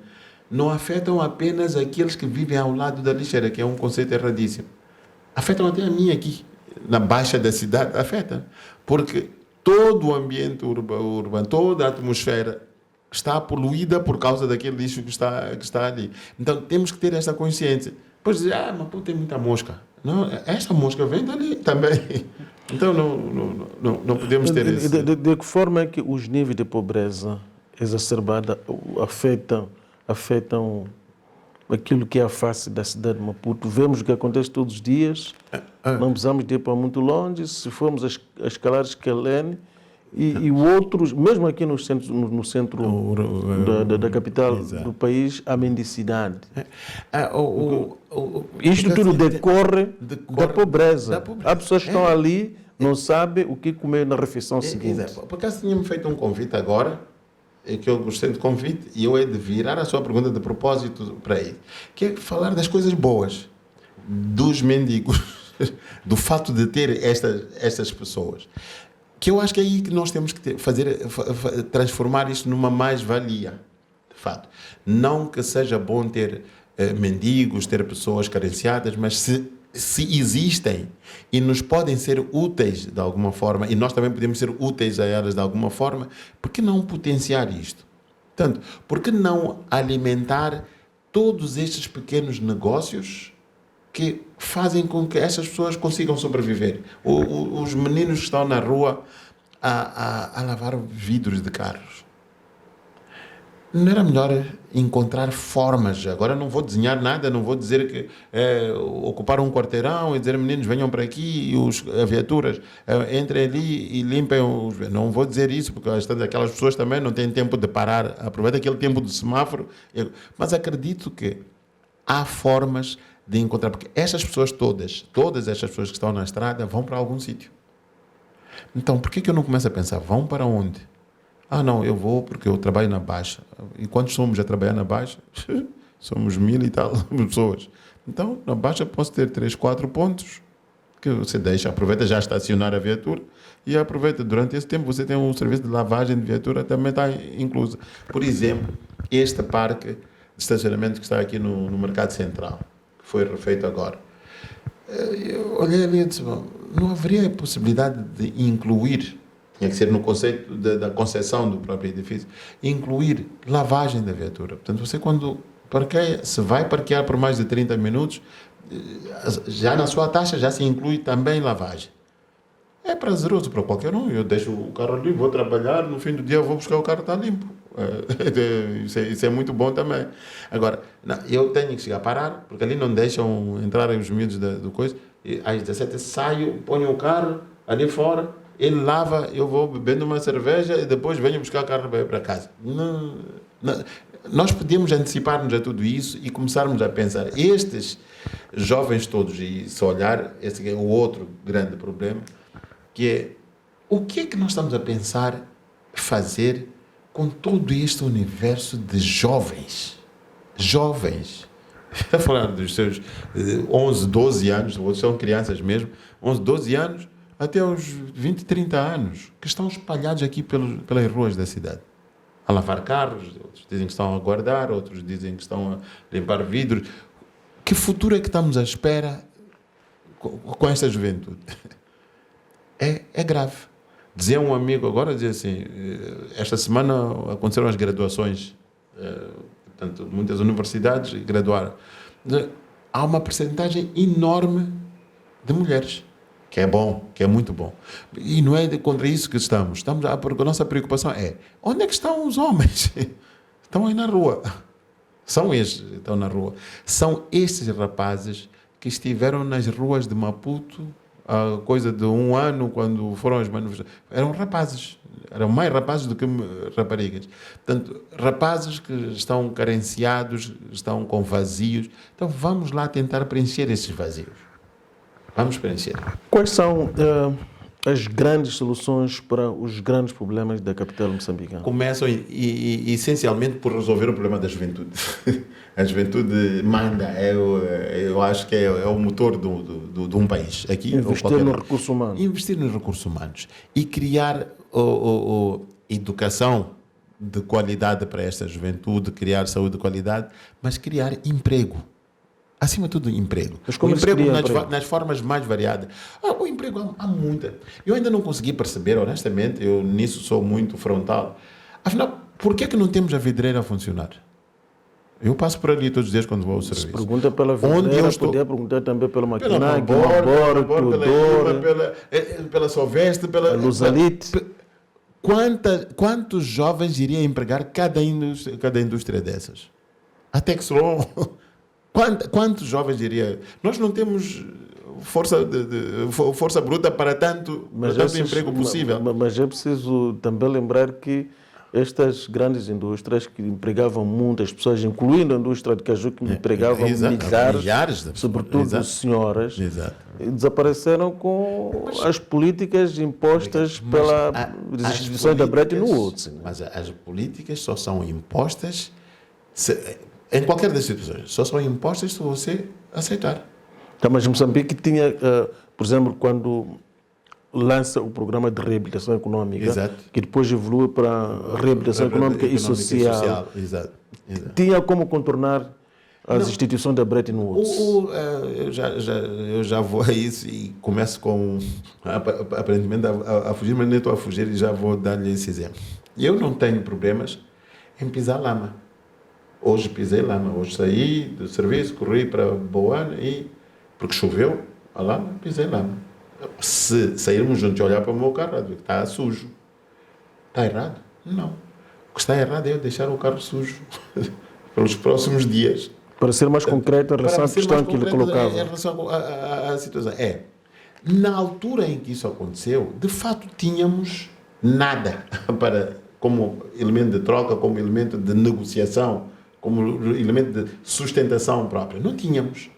não afetam apenas aqueles que vivem ao lado da lixeira, que é um conceito erradíssimo. Afetam até a mim aqui, na baixa da cidade, afeta. Porque todo o ambiente urbano, toda a atmosfera está poluída por causa daquele lixo que está ali. Então temos que ter essa consciência. Depois dizer, mas pô, tem muita mosca. Não, essa mosca vem dali também. Então não podemos ter isso. De que forma é que os níveis de pobreza exacerbada afetam aquilo que é a face da cidade de Maputo? Vemos o que acontece todos os dias, não precisamos de ir para muito longe. Se formos a escalar Escalene e outros, mesmo aqui no centro da capital do país, há mendicidade. Isto tudo decorre da pobreza. Há pessoas que estão ali, não sabem o que comer na refeição seguinte. Por acaso tinha-me feito um convite agora, que eu gostei do convite, e eu hei de virar a sua pergunta de propósito para aí, que é falar das coisas boas, dos mendigos, do fato de ter estas pessoas, que eu acho que é aí que nós temos que transformar isto numa mais-valia, de fato. Não que seja bom ter mendigos, ter pessoas carenciadas, mas se existem e nos podem ser úteis de alguma forma, e nós também podemos ser úteis a elas de alguma forma, por que não potenciar isto? Portanto, por que não alimentar todos estes pequenos negócios que fazem com que essas pessoas consigam sobreviver? Os meninos que estão na rua a lavar vidros de carros. Não era melhor encontrar formas? Agora não vou desenhar nada, não vou dizer que ocupar um quarteirão e dizer, meninos, venham para aqui e as viaturas entrem ali e limpem os... Não vou dizer isso, porque aquelas pessoas também não têm tempo de parar. Aproveita aquele tempo do semáforo. Mas acredito que há formas de encontrar, porque estas pessoas todas estas pessoas que estão na estrada vão para algum sítio. Então, por que eu não começo a pensar, vão para onde? Não, eu vou porque eu trabalho na Baixa. E quantos somos a trabalhar na Baixa? Somos 1000 e tal pessoas. Então, na Baixa posso ter 3, 4 pontos que você aproveita já estacionar a viatura e aproveita. Durante esse tempo você tem um serviço de lavagem de viatura, também está incluso. Por exemplo, este parque de estacionamento que está aqui no Mercado Central, que foi refeito agora. Eu olhei ali e disse, não haveria possibilidade de incluir, tinha que ser no conceito da concessão do próprio edifício, incluir lavagem da viatura. Portanto, você quando parqueia, se vai parquear por mais de 30 minutos, já na sua taxa já se inclui também lavagem. É prazeroso para qualquer um. Eu deixo o carro ali, vou trabalhar, no fim do dia eu vou buscar o carro, está limpo. Isso é muito bom também. Agora, eu tenho que chegar a parar, porque ali não deixam entrar os miúdos do coisa. E às 17 saio, ponho o carro ali fora, ele lava, eu vou bebendo uma cerveja e depois venho buscar o carro para casa. Não, nós podíamos antecipar-nos a tudo isso e começarmos a pensar, estes jovens todos, e se olhar, esse é o outro grande problema, que é, o que é que nós estamos a pensar fazer com todo este universo de jovens? Jovens. Está a falar dos seus 11, 12 anos, ou são crianças mesmo, 11, 12 anos, até aos 20, 30 anos, que estão espalhados aqui pelas ruas da cidade. A lavar carros, outros dizem que estão a guardar, outros dizem que estão a limpar vidros. Que futuro é que estamos à espera com esta juventude? É grave. Dizia um amigo agora, dizia assim, esta semana aconteceram as graduações, portanto, muitas universidades graduaram. Há uma percentagem enorme de mulheres, que é bom, que é muito bom. E não é contra isso que estamos. Porque a nossa preocupação é, onde é que estão os homens? estão aí na rua. São estes que estão na rua. São estes rapazes que estiveram nas ruas de Maputo há coisa de 1 ano, quando foram as manifestações. Eram rapazes. Eram mais rapazes do que raparigas. Portanto, rapazes que estão carenciados, estão com vazios. Então, vamos lá tentar preencher esses vazios. Vamos preencher. Quais são as grandes soluções para os grandes problemas da capital moçambicana? Começam essencialmente por resolver o problema da juventude. A juventude manda, eu acho que é o motor de um país. Aqui, Investir no recurso humano. Investir nos recursos humanos e criar educação de qualidade para esta juventude, criar saúde de qualidade, mas criar emprego. Acima de tudo, emprego. Mas como o emprego emprego? nas formas mais variadas. O emprego há muita. Eu ainda não consegui perceber, honestamente, eu nisso sou muito frontal. Afinal, por que não temos a vidreira a funcionar? Eu passo por ali todos os dias quando vou ao serviço. Se pergunta pela vidreira, podia perguntar também pela maquinária, pela Soveste, pela Lusalite. Quantos jovens iria empregar cada indústria dessas? A Texlon. Quantos jovens iria? Nós não temos força bruta para tanto emprego possível. Mas é preciso também lembrar que estas grandes indústrias que empregavam muitas pessoas, incluindo a indústria de caju, que empregavam milhares, sobretudo senhoras, desapareceram com as políticas impostas pela instituição da Bretton Woods. Mas as políticas só são impostas em qualquer das situações, só são impostas se você aceitar. Então, mas Moçambique tinha, por exemplo, quando lança o programa de reabilitação econômica, que depois evolui para a reabilitação econômica e social. Exato. Tinha como contornar as instituições da Bretton Woods? Eu já vou a isso e começo com, aparentemente, a fugir, mas nem estou a fugir e já vou dar-lhe esse exemplo. Eu não tenho problemas em pisar lama. Hoje pisei lama. Hoje saí do serviço, corri para Boana e, porque choveu, a lama, pisei lama. Se sairmos juntos e olhar para o meu carro, está sujo. Está errado? Não. O que está errado é eu deixar o carro sujo pelos próximos dias. Para ser mais concreto em relação à questão que ele colocava. Em relação à situação. Na altura em que isso aconteceu, de fato tínhamos nada como elemento de troca, como elemento de negociação, como elemento de sustentação própria. Não tínhamos.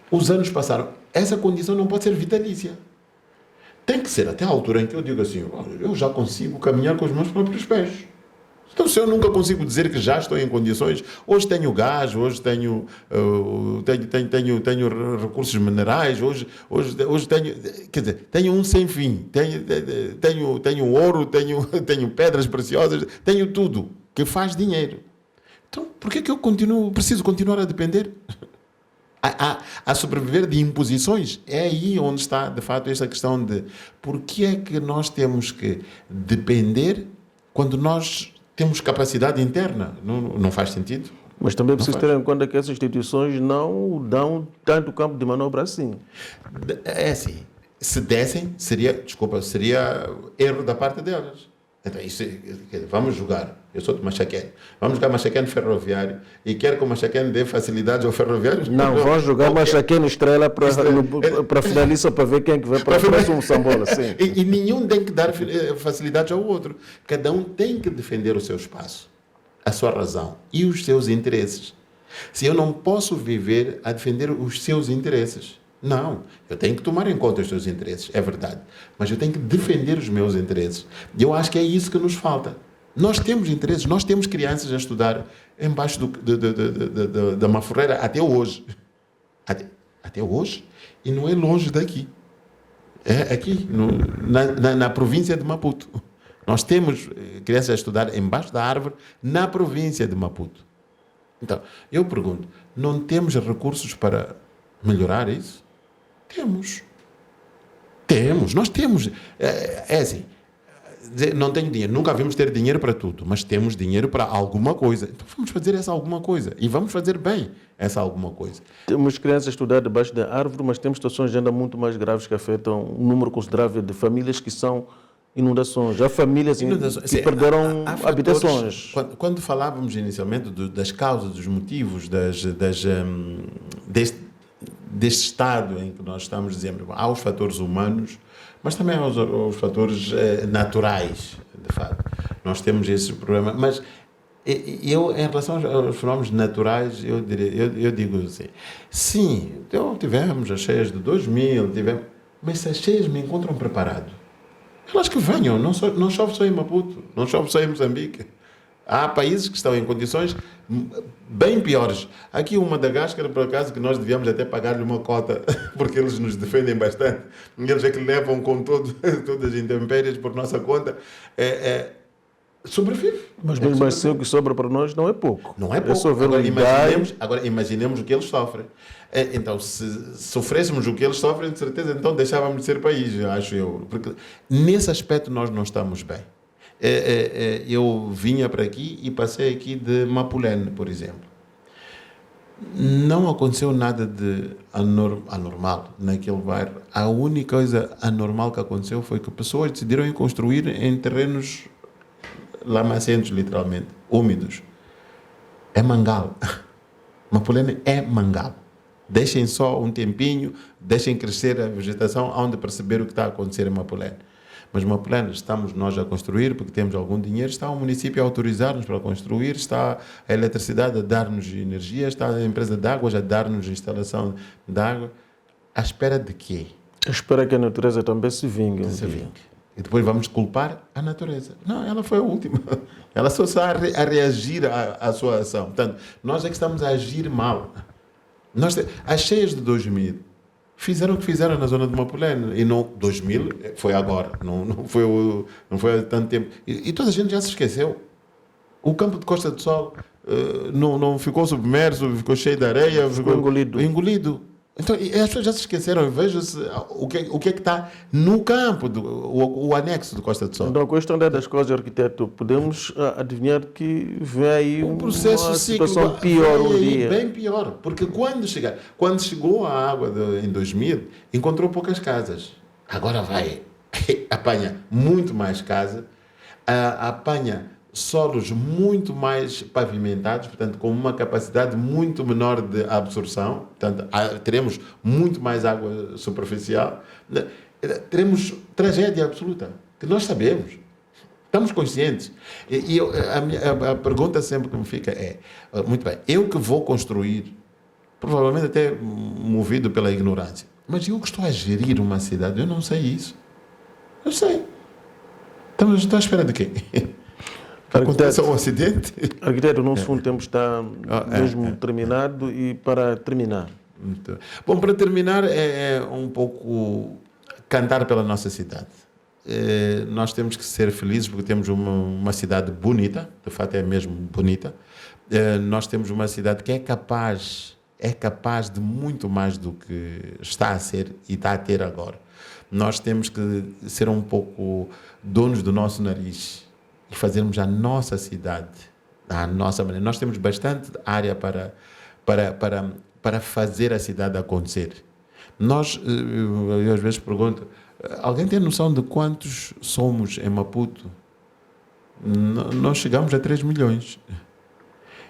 Os anos passaram. Essa condição não pode ser vitalícia. Tem que ser até a altura em que eu digo assim, eu já consigo caminhar com os meus próprios pés. Então, se eu nunca consigo dizer que já estou em condições, hoje tenho gás, hoje tenho recursos minerais, hoje tenho, quer dizer, tenho um sem fim, tenho ouro, tenho pedras preciosas, tenho tudo que faz dinheiro. Então, por que eu preciso continuar a depender? A sobreviver de imposições. É aí onde está, de fato, esta questão de por que é que nós temos que depender quando nós temos capacidade interna. Não faz sentido. Mas também é preciso ter em conta que essas instituições não dão tanto campo de manobra assim. É assim. Se dessem, seria erro da parte delas. Então, vamos jogar. Eu sou de Machaquén. Vamos jogar Machaquén ferroviário e quero que o Machaquén dê facilidades ao ferroviário? Não, vamos jogar Machaquén Estrela para finalizar, para ver quem é que vai para o próximo Sambola. Sim. E nenhum tem que dar facilidades ao outro. Cada um tem que defender o seu espaço, a sua razão e os seus interesses. Se eu não posso viver a defender os seus interesses, não, eu tenho que tomar em conta os seus interesses, é verdade. Mas eu tenho que defender os meus interesses. E eu acho que é isso que nos falta. Nós temos interesses, nós temos crianças a estudar embaixo da Maforreira até hoje. Até hoje. E não é longe daqui. É aqui, na província de Maputo. Nós temos crianças a estudar embaixo da árvore na província de Maputo. Então, eu pergunto, não temos recursos para melhorar isso? Temos, nós temos. É assim, não tenho dinheiro, nunca vimos ter dinheiro para tudo, mas temos dinheiro para alguma coisa. Então vamos fazer essa alguma coisa e vamos fazer bem essa alguma coisa. Temos crianças a estudar debaixo da árvore, mas temos situações ainda muito mais graves que afetam um número considerável de famílias que são inundações. Há famílias que Sim, perderam há fatores. habitações. Quando falávamos inicialmente das causas, dos motivos, deste estado em que nós estamos dizendo, há os fatores humanos, mas também há os fatores naturais, de facto. Nós temos esse problema, mas eu, em relação aos fenómenos naturais, eu digo assim, sim, então tivemos as cheias de 2000, mas se as cheias me encontram preparado, elas que venham, não chove só em Maputo, não chove só em Moçambique. Há países que estão em condições bem piores. Aqui o Madagascar, por acaso, que nós devíamos até pagar-lhe uma cota, porque eles nos defendem bastante. Eles é que levam com todas as intempéries por nossa conta. Sobrevive. Mas mesmo assim, o que sobra para nós não é pouco. Não é pouco. só ver Agora imaginemos o que eles sofrem. Então, se sofrêssemos o que eles sofrem, de certeza, então deixávamos de ser país, acho eu. Porque nesse aspecto nós não estamos bem. Eu vinha para aqui e passei aqui de Mapulene, por exemplo. Não aconteceu nada de anormal naquele bairro. A única coisa anormal que aconteceu foi que pessoas decidiram construir em terrenos lamacentos, literalmente, úmidos. É mangal. Mapulene é mangal. Deixem só um tempinho, deixem crescer a vegetação, onde perceber o que está a acontecer em Mapulene. Mas Mapulene estamos nós a construir, porque temos algum dinheiro, está o município a autorizar-nos para construir, está a eletricidade a dar-nos energia, está a empresa de águas a dar-nos instalação de água. À espera de quê? Espera que a natureza também se vingue. E depois vamos culpar a natureza. Não, ela foi a última. Ela só está a reagir à sua ação. Portanto, nós é que estamos a agir mal. As cheias de 2000 fizeram o que fizeram na zona de Mapulene. E não 2000 foi agora. Não foi há tanto tempo. E toda a gente já se esqueceu. O campo de Costa do Sol não ficou submerso, ficou cheio de areia. Ficou engolido. Então, as pessoas já se esqueceram. Veja-se o que é que está no campo, o anexo de Costa do Sol. Então, a questão das coisas, arquiteto, podemos adivinhar que vem aí uma situação pior um dia. Bem pior, porque quando chegou a água em 2000, encontrou poucas casas. Agora apanha muito mais casa, apanha solos muito mais pavimentados, portanto, com uma capacidade muito menor de absorção, portanto, teremos muito mais água superficial, teremos tragédia absoluta, que nós sabemos, estamos conscientes. E a pergunta sempre que me fica é, muito bem, eu que vou construir, provavelmente até movido pela ignorância, mas eu que estou a gerir uma cidade, eu não sei isso. Eu sei. Estamos à espera de quê? Acontece um acidente. Arquiteto, o nosso fundo tempo está mesmo terminado e para terminar. Bom, para terminar é um pouco cantar pela nossa cidade. Nós temos que ser felizes porque temos uma cidade bonita, de fato é mesmo bonita. Nós temos uma cidade que é capaz de muito mais do que está a ser e está a ter agora. Nós temos que ser um pouco donos do nosso nariz e fazermos a nossa cidade à nossa maneira. Nós temos bastante área para fazer a cidade acontecer. Eu às vezes pergunto, alguém tem noção de quantos somos em Maputo? Nós chegamos a 3 milhões.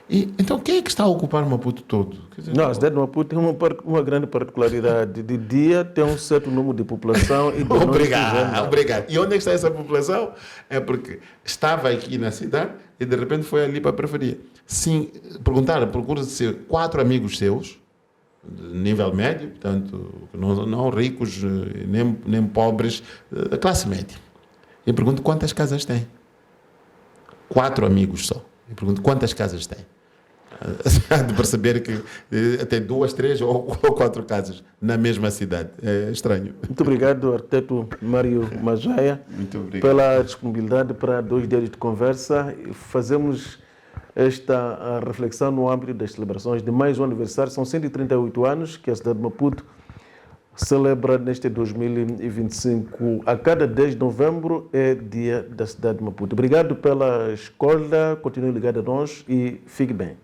Então, quem é que está a ocupar Maputo todo? Quer dizer, a cidade de Maputo tem uma grande particularidade. De dia tem um certo número de população e de noite Obrigado. E onde é que está essa população? É porque estava aqui na cidade e de repente foi ali para a periferia. Sim, procura ser 4 amigos seus, de nível médio, portanto, não ricos, nem pobres, da classe média. E pergunto quantas casas tem. 4 amigos só. E pergunto quantas casas tem. De perceber que tem 2, 3 ou 4 casas na mesma cidade. É estranho. Muito obrigado, arquiteto Mário Majaia, pela disponibilidade para 2 dias de conversa. Fazemos esta reflexão no âmbito das celebrações de mais um aniversário. São 138 anos que a cidade de Maputo celebra neste 2025. A cada 10 de novembro é dia da cidade de Maputo. Obrigado pela escolha, continue ligado a nós e fique bem.